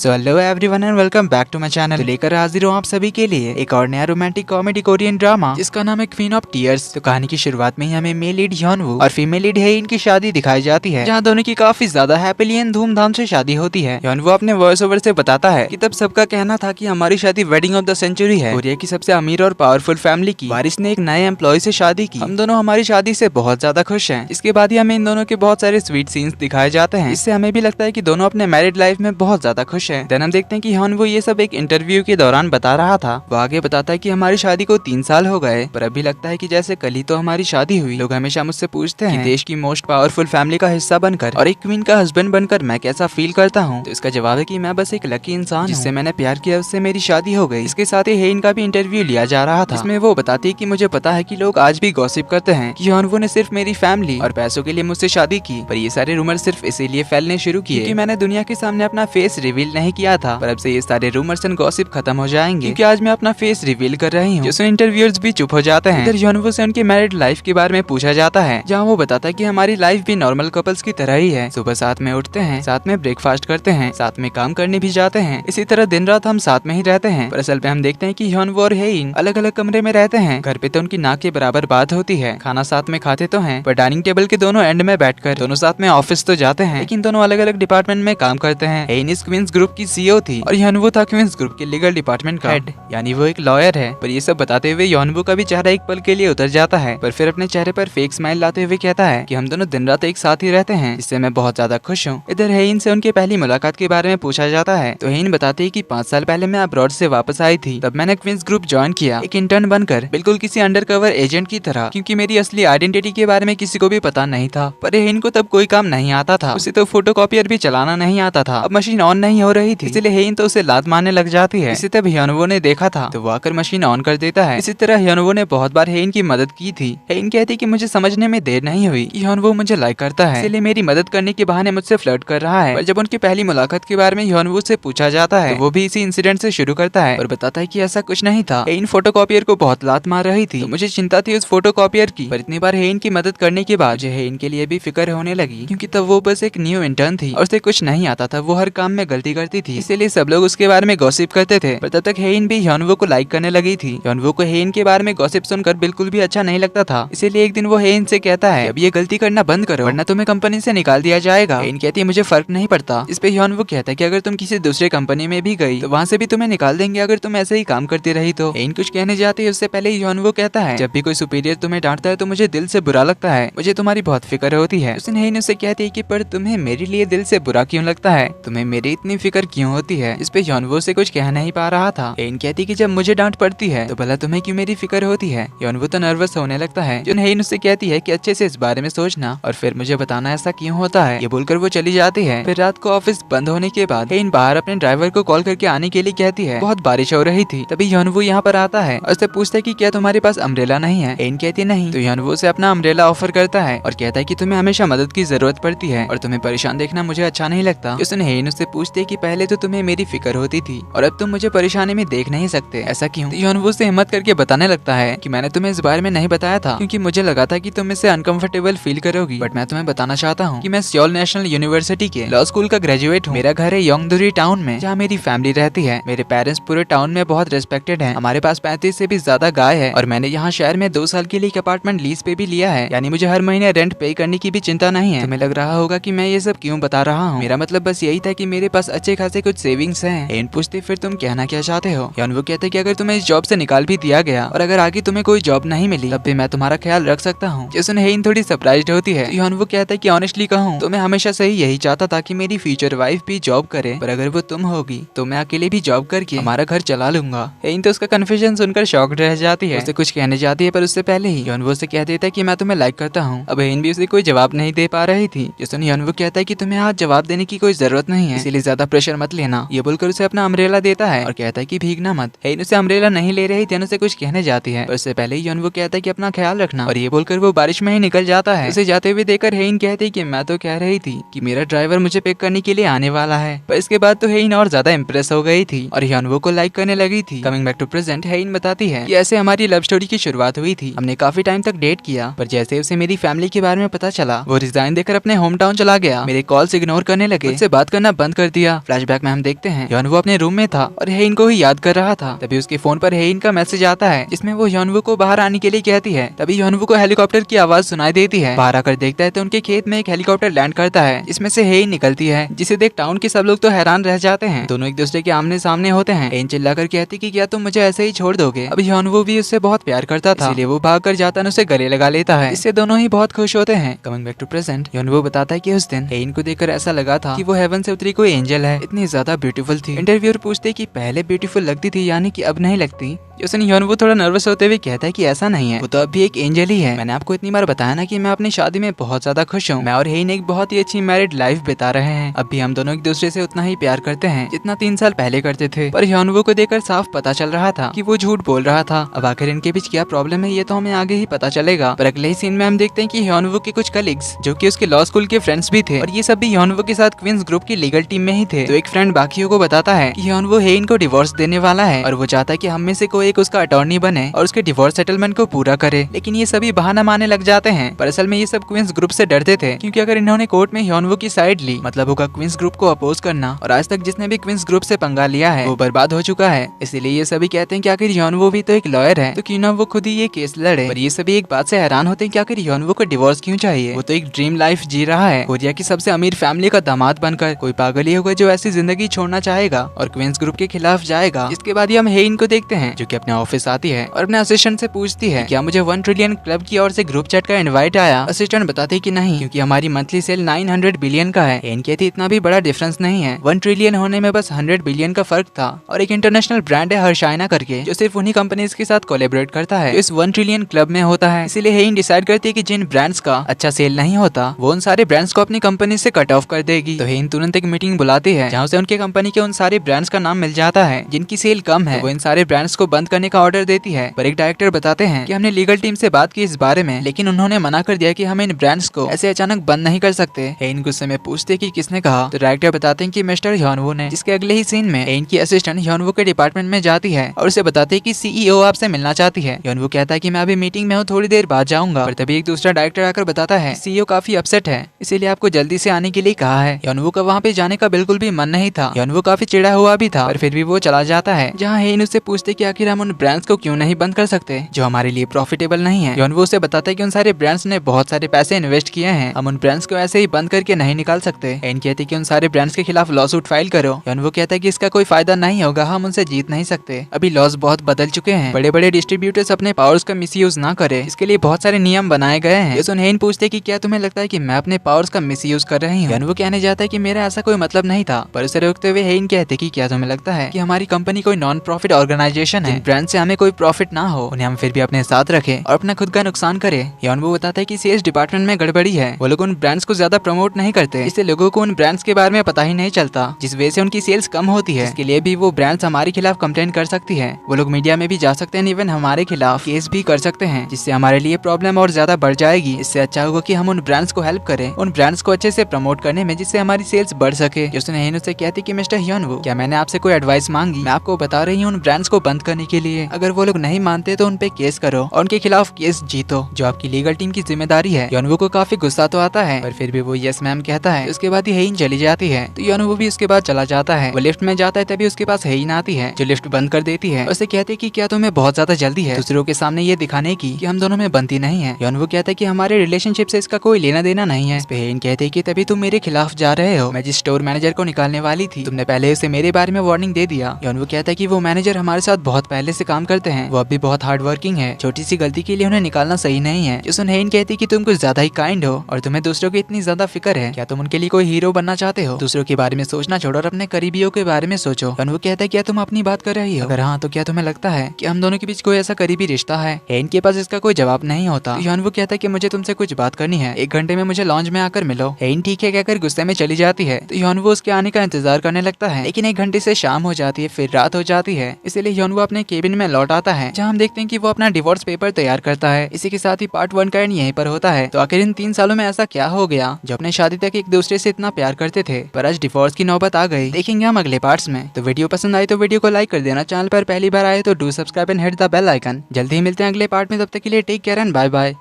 So hello everyone and welcome back to my channel. तो लेकर हाजिर हूँ आप सभी के लिए एक और नया रोमांटिक कॉमेडी कोरियन ड्रामा जिसका नाम है क्वीन ऑफ टीयर्स। तो कहानी की शुरुआत में ही हमें मेल लीड ह्योनवू और फीमेल लीड हेइन की शादी दिखाई जाती है, जहाँ दोनों की काफी ज्यादा हैप्पीली एंड धूमधाम से शादी होती है। ह्योनवू अपने वॉइस ओवर से बताता है कि तब सबका कहना था कि हमारी शादी वेडिंग ऑफ द सेंचुरी है। कोरिया की सबसे अमीर और पावरफुल फैमिली की बारिश ने एक नए एम्प्लॉय से शादी की। हम दोनों हमारी शादी से बहुत ज्यादा खुश हैं। इसके बाद ही हमें इन दोनों के बहुत सारे स्वीट सीन्स दिखाए जाते हैं। इससे हमें भी लगता है कि दोनों अपने मैरिड लाइफ में बहुत ज्यादा खुश हैं। देन हम देखते हैं कि ह्योनवू ये सब एक इंटरव्यू के दौरान बता रहा था। वो आगे बताता है कि हमारी शादी को 3 साल हो गए, पर अभी लगता है कि जैसे कल ही तो हमारी शादी हुई। लोग हमेशा मुझसे पूछते हैं कि देश की मोस्ट पावरफुल फैमिली का हिस्सा बनकर और एक क्वीन का हस्बैंड बनकर मैं कैसा फील करता हूँ। तो इसका जवाब है कि मैं बस एक लकी इंसान जिससे मैंने प्यार किया, उससे मेरी शादी हो गई। इसके साथ ही हेइन का भी इंटरव्यू लिया जा रहा था। इसमें वो बताती है कि मुझे पता है कि लोग आज भी गॉसिप करते हैं कि ह्योनवू ने सिर्फ मेरी फैमिली और पैसों के लिए मुझसे शादी की, पर ये सारे रूमर सिर्फ इसीलिए फैलने शुरू किए कि मैंने दुनिया के सामने अपना फेस रिवील नहीं किया था। पर अब से ये सारे रूमर्स एंड गॉसिप खत्म हो जाएंगे क्योंकि आज मैं अपना फेस रिवील कर रही हूँ। जिसमें इंटरव्यूअर्स भी चुप हो जाते हैं। इधर ह्योनवू से उनकी मैरिड लाइफ के बारे में पूछा जाता है, जहाँ वो बताता है कि हमारी लाइफ भी नॉर्मल कपल्स की तरह ही है। सुबह साथ में उठते हैं, साथ में ब्रेकफास्ट करते हैं, साथ में काम करने भी जाते हैं। इसी तरह दिन रात हम साथ में ही रहते हैं। पर असल पे हम देखते हैं कि ह्योनवू और हेइन अलग अलग कमरे में रहते हैं। घर पे तो उनकी नाक के बराबर बात होती है, खाना साथ में खाते तो हैं, पर डाइनिंग टेबल के दोनों एंड में बैठकर दोनों साथ में ऑफिस तो जाते हैं, लेकिन दोनों अलग अलग डिपार्टमेंट में काम करते हैं। हेइन इस क्वींस ग्रुप की सीईओ थी और ह्योनवू था क्वींस ग्रुप के लीगल डिपार्टमेंट का हेड, यानी वो एक लॉयर है। पर ये सब बताते हुए ह्योनवू का भी चेहरा एक पल के लिए उतर जाता है, पर फिर अपने चेहरे पर फेक स्माइल लाते हुए कहता है कि हम दोनों दिन रात एक साथ ही रहते हैं, इससे मैं बहुत ज्यादा खुश हूँ। इधर हेइन से उनकी पहली मुलाकात के बारे में पूछा जाता है, तो हेइन बताती है कि 5 साल पहले मैं अब्रॉड से वापस आई थी। तब मैंने क्वींस ग्रुप ज्वाइन किया, एक इंटर्न बनकर, बिल्कुल किसी अंडरकवर एजेंट की तरह, क्योंकि मेरी असली आइडेंटिटी के बारे में किसी को भी पता नहीं था। पर हेइन को तब कोई काम नहीं आता था, उसे तो फोटोकॉपियर भी चलाना नहीं आता था। अब मशीन ऑन नहीं हो रही थी, इसलिए हेइन तो उसे लात मारने लग जाती है। इसे तब ह्योनवू ने देखा था, तो वो आकर मशीन ऑन कर देता है। इसी तरह ह्योनवू ने बहुत बार हेइन की मदद की थी। हेइन कहती कि मुझे समझने में देर नहीं हुई कि ह्योनवू मुझे लाइक करता है, इसलिए मेरी मदद करने के बहाने मुझसे फ्लर्ट कर रहा है। पर जब उनकी पहली मुलाकात के बारे में ह्योनवू से पूछा जाता है, तो वो भी इसी इंसिडेंट से शुरू करता है और बताता है कि ऐसा कुछ नहीं था। हेइन फोटोकॉपियर को बहुत लात मार रही थी, तो मुझे चिंता थी उस फोटोकॉपियर की। पर इतनी बार हेइन की मदद करने के बाद मुझे हेइन के लिए भी फिक्र होने लगी, क्योंकि तब वो बस एक न्यू इंटर्न थी और उसे कुछ नहीं आता था। वो हर काम में गलती करती थी, इसीलिए सब लोग उसके बारे में गॉसिप करते थे। पर तब तक हेइन भी ह्योनवू को लाइक करने लगी थी। ह्योनवू को हेइन के बारे में गॉसिप सुनकर बिल्कुल भी अच्छा नहीं लगता था, इसीलिए एक दिन वो हेइन से कहता है अब ये गलती करना बंद करो वरना तुम्हें कंपनी से निकाल दिया जाएगा। हेइन कहती है मुझे फर्क नहीं पड़ता। इस पे ह्योनवू कहता है कि अगर तुम किसी दूसरे कंपनी में भी गई तो वहाँ से भी तुम्हें निकाल देंगे अगर तुम ऐसे ही काम करती रही तो। हेइन कुछ कहने जाती है उससे पहले ही ह्योनवू कहता है जब भी कोई सुपीरियर तुम्हें डांटता है तो मुझे दिल से बुरा लगता है, मुझे तुम्हारी बहुत फिक्र होती है। उस दिन हेइन उससे कहती है कि पर तुम्हें मेरे लिए दिल से बुरा क्यों लगता है, तुम्हें मेरी इतनी फिक्र क्यों होती है। इस पे ह्योनवू से कुछ कह नहीं पा रहा था। हेइन कहती कि जब मुझे डांट पड़ती है तो भला तुम्हें क्यों मेरी फिक्र होती है। ह्योनवू तो नर्वस होने लगता है। जो हेइन उससे कहती है कि अच्छे से इस बारे में सोचना और फिर मुझे बताना ऐसा क्यों होता है। ये बोलकर वो चली जाती है। फिर रात को ऑफिस बंद होने के बाद हेइन बाहर अपने ड्राइवर को कॉल करके आने के लिए कहती है। बहुत बारिश हो रही थी, तभी ह्योनवू यहाँ पर आता है और उससे पूछता है कि क्या तुम्हारे पास अम्ब्रेला नहीं है। हेइन कहती नहीं, तो ह्योनवू से अपना अम्ब्रेला ऑफर करता है और कहता है कि तुम्हें हमेशा मदद की जरूरत पड़ती है और तुम्हें परेशान देखना मुझे अच्छा नहीं लगता। उसने हेइन उससे पूछती है कि पहले तो तुम्हें मेरी फिक्र होती थी और अब तुम मुझे परेशानी में देख नहीं सकते, ऐसा क्यों। तो ह्योनवू से हिम्मत करके बताने लगता है कि मैंने तुम्हें इस बारे में नहीं बताया था क्योंकि मुझे लगा था कि तुम इससे अनकंफर्टेबल फील करोगी, बट मैं तुम्हें बताना चाहता हूँ कि मैं सियोल नेशनल यूनिवर्सिटी के लॉ स्कूल का ग्रेजुएट हूँ। मेरा घर है योंगदुरी टाउन में, जहाँ मेरी फैमिली रहती है। मेरे पेरेंट्स पूरे टाउन में बहुत रेस्पेक्टेड हैं। हमारे पास 35 से भी ज्यादा गाय है और मैंने यहाँ शहर में 2 साल के लिए एक अपार्टमेंट लीज पे भी लिया है, यानी मुझे हर महीने रेंट पे करने की भी चिंता नहीं है। तुम्हें लग रहा होगा कि मैं ये सब क्यों बता रहा हूँ, मेरा मतलब बस यही था कि मेरे पास अच्छे खासे कुछ सेविंग्स हैं। हेइन पूछती फिर तुम कहना क्या चाहते हो। ह्योनवू कहते कि अगर तुम्हें इस जॉब से निकाल भी दिया गया और अगर आगे तुम्हें कोई जॉब नहीं मिली तब भी मैं तुम्हारा ख्याल रख सकता हूँ। जिसमें हेइन थोड़ी सरप्राइज्ड होती है। ह्योनवू कहता है कि ऑनेस्टली कहूँ तो मैं हमेशा से ही यही चाहता था कि मेरी फ्यूचर वाइफ भी जॉब करे, पर अगर वो तुम होगी तो मैं अकेले भी जॉब करके हमारा घर चला लूंगा। हेइन तो उसका कन्फ्यूजन सुनकर शॉक्ड रह जाती है। उसे कुछ कहने जाती है पर उससे पहले ही ह्योनवू से कह देता है कि मैं तुम्हें लाइक करता हूँ। अब हेइन भी उसे कोई जवाब नहीं दे पा रही थी। जिसमें ह्योनवू कहता है कि तुम्हें आज जवाब देने की कोई जरूरत नहीं है, इसीलिए ज्यादा प्रेशर मत लेना। ये बोलकर उसे अपना अम्ब्रेला देता है और कहता है कि भीगना मत। हेइन उसे अम्ब्रेला नहीं ले रही थी, उसे कुछ कहने जाती है पर उससे पहले ही ह्योनवू कहता है कि अपना ख्याल रखना और ये बोलकर वो बारिश में ही निकल जाता है। उसे जाते हुए देखकर हेइन कहती है कि मैं तो कह रही थी कि मेरा ड्राइवर मुझे पिक करने के लिए आने वाला है। पर इसके बाद तो हेइन और ज्यादा इंप्रेस हो गई थी और ह्योनवू को लाइक करने लगी थी। कमिंग बैक टू प्रेजेंट, हेइन बताती है कि ऐसे हमारी लव स्टोरी की शुरुआत हुई थी। हमने काफी टाइम तक डेट किया, पर जैसे उसे मेरी फैमिली के बारे में पता चला वो रिजाइन देकर अपने होम टाउन चला गया। मेरे कॉल्स इग्नोर करने लगे, उससे बात करना बंद कर दिया, फ्लैशबैक में हम देखते हैं यॉनवू अपने रूम में था और हेइन को ही याद कर रहा था। तभी उसके फोन पर हेइन का मैसेज आता है जिसमें वो यॉनवू को बाहर आने के लिए कहती है। तभी यॉनवू को हेलीकॉप्टर की आवाज सुनाई देती है। बाहर आकर देखता है तो उनके खेत में एक हेलीकॉप्टर लैंड करता है जिसमें से हेइन निकलती है, जिसे देख टाउन के सब लोग तो हैरान रह जाते हैं। दोनों एक दूसरे के आमने सामने होते हैं। हेइन चिल्लाकर कहती कि क्या तुम मुझे ऐसे ही छोड़ दोगे। अब यॉनवू भी उससे बहुत प्यार करता था, इसलिए वो भाग कर जाता है, उसे गले लगा लेता है। इससे दोनों ही बहुत खुश होते हैं। कमिंग बैक टू प्रेजेंट, यॉनवू बताता है कि उस दिन हेइन को देखकर ऐसा लगा था कि वो हेवन से उतरी कोई एंजल है, इतनी ज्यादा ब्यूटीफुल थी। इंटरव्यूअर पूछते कि पहले ब्यूटीफुल लगती थी यानी कि अब नहीं लगती। उसने यॉनवू थोड़ा नर्वस होते हुए कहता है कि ऐसा नहीं है, वो तो अब भी एक एंजल ही है। मैंने आपको इतनी बार बताया ना कि मैं अपनी शादी में बहुत ज्यादा खुश हूँ। मैं और हेइन एक बहुत ही अच्छी मैरिड लाइफ बिता रहे हैं। अब भी हम दोनों एक दूसरे से उतना ही प्यार करते हैं जितना 3 साल पहले करते थे। पर यॉनवू को देखकर साफ पता चल रहा था कि वो झूठ बोल रहा था। अब आखिर इनके बीच क्या प्रॉब्लम है ये तो हमें आगे ही पता चलेगा। पर अगले ही सीन में हम देखते हैं कि यॉनवू के कुछ कलीग्स जो कि उसके लॉ स्कूल के फ्रेंड्स भी थे और ये सब भी यॉनवू के साथ क्वींस ग्रुप की लीगल टीम में ही थे। तो एक फ्रेंड बाकियों को बताता है कि यॉनवू हेइन को डिवोर्स देने वाला है और वो चाहता है कि हम में से कोई एक उसका अटॉर्नी बने और उसके डिवोर्स सेटलमेंट को पूरा करे। लेकिन ये सभी बहाना मारने लग जाते हैं। पर असल में ये सब क्वींस ग्रुप से डरते थे, क्योंकि अगर इन्होंने कोर्ट में यॉनवू की साइड ली मतलब होगा क्वींस ग्रुप को अपोज करना। और आज तक जिसने भी क्वींस ग्रुप से पंगा लिया है वो बर्बाद हो चुका है। इसलिए ये सभी कहते हैं कि आखिर यॉनवू भी तो एक लॉयर है, तो क्यों ना वो खुद ही ये केस लड़े। पर ये सभी एक बात से हैरान होते हैं कि आखिर यॉनवू को डिवोर्स क्यों चाहिए। वो तो एक ड्रीम लाइफ जी रहा है, कोरिया की सबसे अमीर फैमिली का दामाद बनकर। कोई पागल ही होगा जो ऐसी जिंदगी छोड़ना चाहेगा और क्वींस ग्रुप के खिलाफ जाएगा। इसके बाद हम हेइन को देखते हैं जो कि अपने ऑफिस आती है और अपने असिस्टेंट से पूछती है क्या मुझे 1 ट्रिलियन क्लब की ओर से ग्रुप चैट का इनवाइट आया। असिस्टेंट बताते कि नहीं, क्योंकि हमारी मंथली सेल 900 बिलियन का है। हेइन कहती इतना भी बड़ा डिफरेंस नहीं है, 1 ट्रिलियन होने में बस 100 बिलियन का फर्क था। और एक इंटरनेशनल ब्रांड है हर्षाइना करके जो सिर्फ उन्हीं कंपनीज के साथ कोलैबोरेट करता है, इस 1 ट्रिलियन क्लब में होता है। इसीलिए हेइन डिसाइड करती है कि जिन ब्रांड्स का अच्छा सेल नहीं होता वो उन सारे ब्रांड्स को अपनी कंपनी से कट ऑफ कर देगी। तो हेइन तुरंत एक मीटिंग बुलाती है जहाँ से उनके कंपनी के उन सारे ब्रांड्स का नाम मिल जाता है जिनकी सेल कम है। तो वो इन सारे ब्रांड्स को बंद करने का ऑर्डर देती है। पर एक डायरेक्टर बताते हैं कि हमने लीगल टीम से बात की इस बारे में, लेकिन उन्होंने मना कर दिया कि हम इन ब्रांड्स को ऐसे अचानक बंद नहीं कर सकते। हेइन गुस्से में पूछते कि किसने कहा। तो डायरेक्टर बताते हैं कि मिस्टर यॉनवू ने। जिसके अगले ही सीन में हेइन की असिस्टेंट यॉनवू के डिपार्टमेंट में जाती है और उसे बताते हैं कि सीईओ आपसे मिलना चाहती है। यॉनवू कहता है कि मैं अभी मीटिंग में हूँ, थोड़ी देर बाद जाऊंगा। पर तभी एक दूसरा डायरेक्टर आकर बताता है सीईओ काफी अपसेट है, इसीलिए आपको जल्दी से आने के लिए कहा है। यॉनवू का वहाँ पे जाने का बिल्कुल भी मन नहीं था। यॉनवू काफी चिढ़ा हुआ भी था, पर फिर भी वो चला जाता है। जहाँ हेइन उससे पूछते कि आखिर हम उन ब्रांड्स को क्यों नहीं बंद कर सकते जो हमारे लिए प्रॉफिटेबल नहीं है। यॉनवू उसे बताता है कि उन सारे ब्रांड्स ने बहुत सारे पैसे इन्वेस्ट किए हैं, हम उन ब्रांड्स को ऐसे ही बंद करके नहीं निकाल सकते। हेइन कहती कि उन सारे ब्रांड्स के खिलाफ लॉ सूट फाइल करो। यॉनवू कहता है कि इसका कोई फायदा नहीं होगा, हम उनसे जीत नहीं सकते। अभी लॉज बहुत बदल चुके हैं, बड़े बड़े डिस्ट्रीब्यूटर्स अपने पावर्स का मिसयूज ना करे, इसके लिए बहुत सारे नियम बनाए गए हैं। ये सुन हेइन पूछते कि क्या तुम्हें लगता है कि मैं अपने पावर्स का मिसयूज कर रही हूँ। यॉनवू कहने जाता है कि मेरा ऐसा कोई मतलब नहीं था। पर उसे रोकते हुए हेइन कहते कि क्या तुम्हें लगता है कि हमारी कंपनी कोई नॉन प्रॉफिट ऑर्गेनाइजेशन है, ब्रांड से हमें कोई प्रॉफिट ना हो उन्हें हम फिर भी अपने साथ रखें और अपना खुद का नुकसान करें। यॉनवू बताता है कि सेल्स डिपार्टमेंट में गड़बड़ी है, वो लोग उन ब्रांड्स को ज्यादा प्रमोट नहीं करते, इससे लोगों को उन ब्रांड्स के बारे में पता ही नहीं चलता, जिस वजह से उनकी सेल्स कम होती है। इसके लिए भी वो ब्रांड्स हमारे खिलाफ कंप्लेंट कर सकती है। वो लोग मीडिया में भी जा सकते हैं, इवन हमारे खिलाफ केस भी कर सकते हैं, जिससे हमारे लिए प्रॉब्लम और ज्यादा बढ़ जाएगी। इससे अच्छा होगा कि हम उन ब्रांड्स को हेल्प करें, उन ब्रांड्स को अच्छे से प्रमोट करने में, जिससे हमारी सेल्स बढ़ सके। उसने हेइन से कहती कि मिस्टर यॉनवू, क्या मैंने आपसे कोई एडवाइस मांगी? मैं आपको बता रही हूँ उन ब्रांड्स को बंद करने के लिए। अगर वो लोग नहीं मानते तो उन पे केस करो और उनके खिलाफ केस जीतो, जो आपकी लीगल टीम की जिम्मेदारी है। यॉनवू को काफी गुस्सा तो आता है, पर फिर भी वो यस मैम कहता है। उसके बाद हेइन चली जाती है, तो यॉनवू भी उसके बाद चला जाता है। वो लिफ्ट में जाता है, तभी उसके पास हेइन आती है जो लिफ्ट बंद कर देती है। उसे कहती है कि क्या तुम्हें बहुत ज्यादा जल्दी है दूसरों के सामने ये दिखाने की कि हम दोनों में बनती नहीं है। यॉनवू कहता है कि हमारे रिलेशनशिप से इसका कोई लेना देना नहीं है। इस पे हेइन कहते हैं कि तभी तुम मेरे खिलाफ जा रहे हो, मैं जिस स्टोर मैनेजर को निकालने वाली थी तुमने पहले उसे मेरे बारे में वार्निंग दे दिया। यॉनवू कहता है कि वो मैनेजर हमारे साथ बहुत पहले से काम करते हैं, वो अब भी बहुत हार्ड वर्किंग है, छोटी सी गलती के लिए उन्हें निकालना सही नहीं है। जो सुन हेइन कहती कि तुम कुछ ज्यादा ही काइंड हो और तुम्हें दूसरों की इतनी ज्यादा फिक्र है, क्या तुम उनके लिए कोई हीरो बनना चाहते हो? दूसरों के बारे में सोचना छोड़ो और अपने करीबियों के बारे में सोचो। यॉनवू कहता है क्या तुम अपनी बात कर रही हो? अगर हाँ तो क्या तुम्हें लगता है कि हम दोनों के बीच कोई ऐसा करीबी रिश्ता है? हेइन के पास इसका कोई जवाब नहीं होता। यॉनवू कहता है कि मुझे तुमसे कुछ बात करनी है, 1 घंटे में मुझे लॉन्च में आकर मिलो। हेइन ठीक है कहकर गुस्से में चली जाती है, तो यॉनवू उसके आने का इंतजार करने लगता है। लेकिन 1 घंटे से शाम हो जाती है, फिर रात हो जाती है। इसीलिए यॉनवू अपने केबिन में लौट आता है, जहाँ हम देखते हैं कि वो अपना डिवोर्स पेपर तैयार करता है। इसी के साथ ही पार्ट 1 का एंड यहीं पर होता है। तो आखिर इन 3 सालों में ऐसा क्या हो गया जो अपने शादी तक एक दूसरे से इतना प्यार करते थे, पर आज डिवोर्स की नौबत आ गई? देखेंगे हम अगले पार्ट्स में। तो वीडियो पसंद आई तो वीडियो को लाइक कर देना, चैनल पर पहली बार आए तो do subscribe and hit the bell icon. जल्दी ही मिलते हैं अगले पार्ट में, तब तक के लिए take care and bye bye.